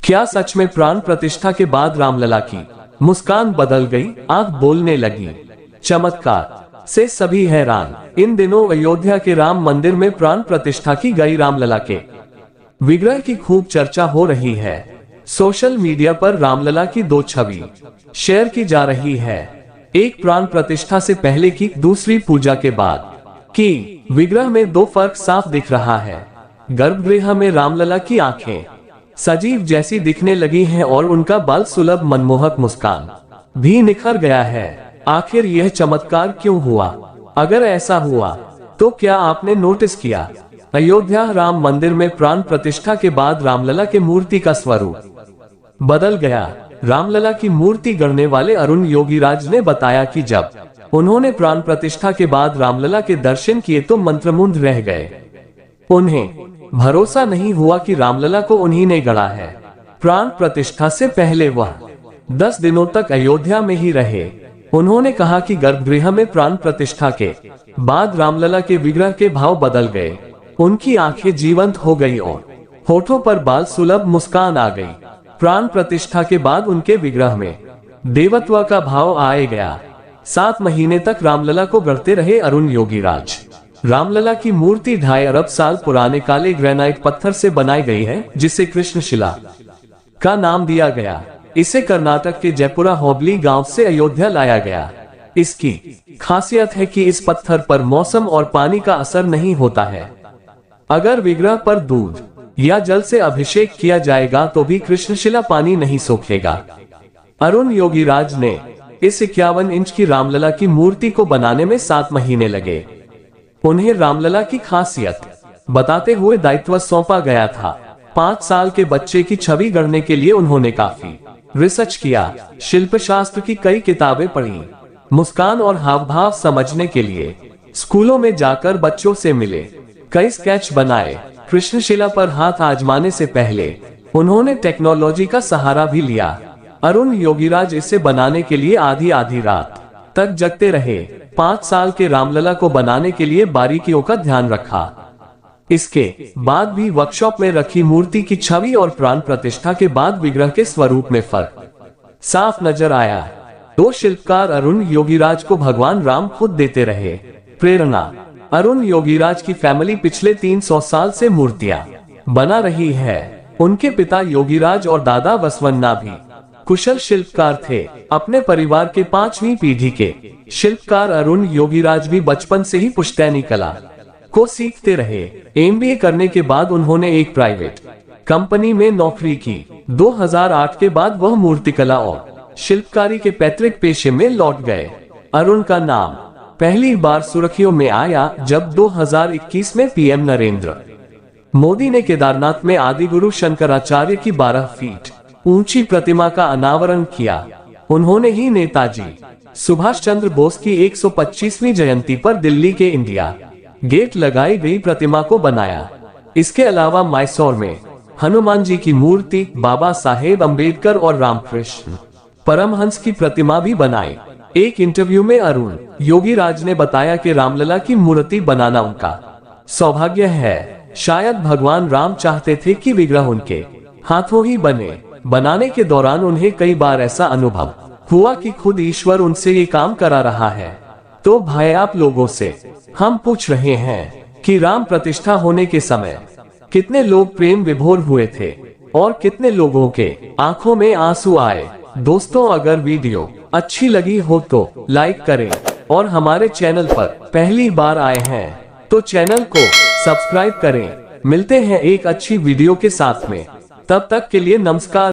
क्या सच में प्राण प्रतिष्ठा के बाद रामलला की मुस्कान बदल गई, आंख बोलने लगी? चमत्कार से सभी हैरान। इन दिनों अयोध्या के राम मंदिर में प्राण प्रतिष्ठा की गई रामलला के विग्रह की खूब चर्चा हो रही है। सोशल मीडिया पर रामलला की दो छवि शेयर की जा रही है, एक प्राण प्रतिष्ठा से पहले की, दूसरी पूजा के बाद की। विग्रह में दो फर्क साफ दिख रहा है। गर्भगृह में रामलला की आंखें सजीव जैसी दिखने लगी हैं और उनका बाल सुलभ मनमोहक मुस्कान भी निखर गया है। आखिर यह चमत्कार क्यों हुआ? अगर ऐसा हुआ तो क्या आपने नोटिस किया? अयोध्या राम मंदिर में प्राण प्रतिष्ठा के बाद रामलला के मूर्ति का स्वरूप बदल गया। रामलला की मूर्ति गढ़ने वाले अरुण योगीराज ने बताया कि जब उन्होंने प्राण प्रतिष्ठा के बाद रामलला के दर्शन किए तो मंत्रमुग्ध रह गए। उन्हें भरोसा नहीं हुआ कि रामलला को उन्हीं ने गढ़ा है। प्राण प्रतिष्ठा से पहले वह 10 दिनों तक अयोध्या में ही रहे। उन्होंने कहा कि गर्भगृह में प्राण प्रतिष्ठा के बाद रामलला के विग्रह के भाव बदल गए। उनकी आंखें जीवंत हो गई और होठों पर बाल सुलभ मुस्कान आ गई। प्राण प्रतिष्ठा के बाद उनके विग्रह में देवत्व का भाव आए गया। 7 महीने तक रामलला को गढ़ते रहे अरुण योगीराज। रामलला की मूर्ति 2.5 अरब साल पुराने काले ग्रेनाइट पत्थर से बनाई गई है, जिसे कृष्णशिला का नाम दिया गया। इसे कर्नाटक के जयपुरा होबली गांव से अयोध्या लाया गया। इसकी खासियत है कि इस पत्थर पर मौसम और पानी का असर नहीं होता है। अगर विग्रह पर दूध या जल से अभिषेक किया जाएगा तो भी कृष्णशिला पानी नहीं सोखेगा। अरुण योगीराज ने इस 51 इंच की रामलला की मूर्ति को बनाने में 7 महीने लगे। उन्हें रामलला की खासियत बताते हुए दायित्व सौंपा गया था। 5 साल के बच्चे की छवि गढ़ने के लिए उन्होंने काफी रिसर्च किया, शिल्पशास्त्र की कई किताबें पढ़ी, मुस्कान और हाव भाव समझने के लिए स्कूलों में जाकर बच्चों से मिले, कई स्केच बनाए। कृष्णशिला पर हाथ आजमाने से पहले उन्होंने टेक्नोलॉजी का सहारा भी लिया। अरुण योगीराज इसे बनाने के लिए आधी रात तक जगते रहे। 5 साल के रामलला को बनाने के लिए बारीकियों का ध्यान रखा। इसके बाद भी वर्कशॉप में रखी मूर्ति की छवि और प्राण प्रतिष्ठा के बाद विग्रह के स्वरूप में फर्क साफ नजर आया। 2 शिल्पकार अरुण योगीराज को भगवान राम खुद देते रहे प्रेरणा। अरुण योगीराज की फैमिली पिछले 300 साल से मूर्तियां बना रही है। उनके पिता योगीराज और दादा वसवन्ना भी कुशल शिल्पकार थे। अपने परिवार के 5वीं पीढ़ी के शिल्पकार अरुण योगीराज भी बचपन से ही पुश्तैनी कला को सीखते रहे। MBA करने के बाद उन्होंने एक प्राइवेट कंपनी में नौकरी की। 2008 के बाद वह मूर्तिकला और शिल्पकारी के पैतृक पेशे में लौट गए। अरुण का नाम पहली बार सुर्खियों में आया जब 2021 में PM नरेंद्र मोदी ने केदारनाथ में आदिगुरु शंकराचार्य की 12 फीट ऊंची प्रतिमा का अनावरण किया। उन्होंने ही नेताजी सुभाष चंद्र बोस की 125वीं जयंती पर दिल्ली के इंडिया गेट लगाई गई प्रतिमा को बनाया। इसके अलावा मैसूर में हनुमान जी की मूर्ति, बाबा साहेब अम्बेडकर और रामकृष्ण परमहंस की प्रतिमा भी बनाई। एक इंटरव्यू में अरुण योगीराज ने बताया कि रामलला की मूर्ति बनाना उनका सौभाग्य है। शायद भगवान राम चाहते थे कि विग्रह उनके हाथों ही बने। बनाने के दौरान उन्हें कई बार ऐसा अनुभव हुआ कि खुद ईश्वर उनसे ये काम करा रहा है। तो भाई आप लोगों से हम पूछ रहे हैं कि राम प्रतिष्ठा होने के समय कितने लोग प्रेम विभोर हुए थे और कितने लोगों के आंखों में आंसू आए। दोस्तों, अगर वीडियो अच्छी लगी हो तो लाइक करें और हमारे चैनल पर पहली बार आए हैं तो चैनल को सब्सक्राइब करें। मिलते हैं एक अच्छी वीडियो के साथ में, तब तक के लिए नमस्कार।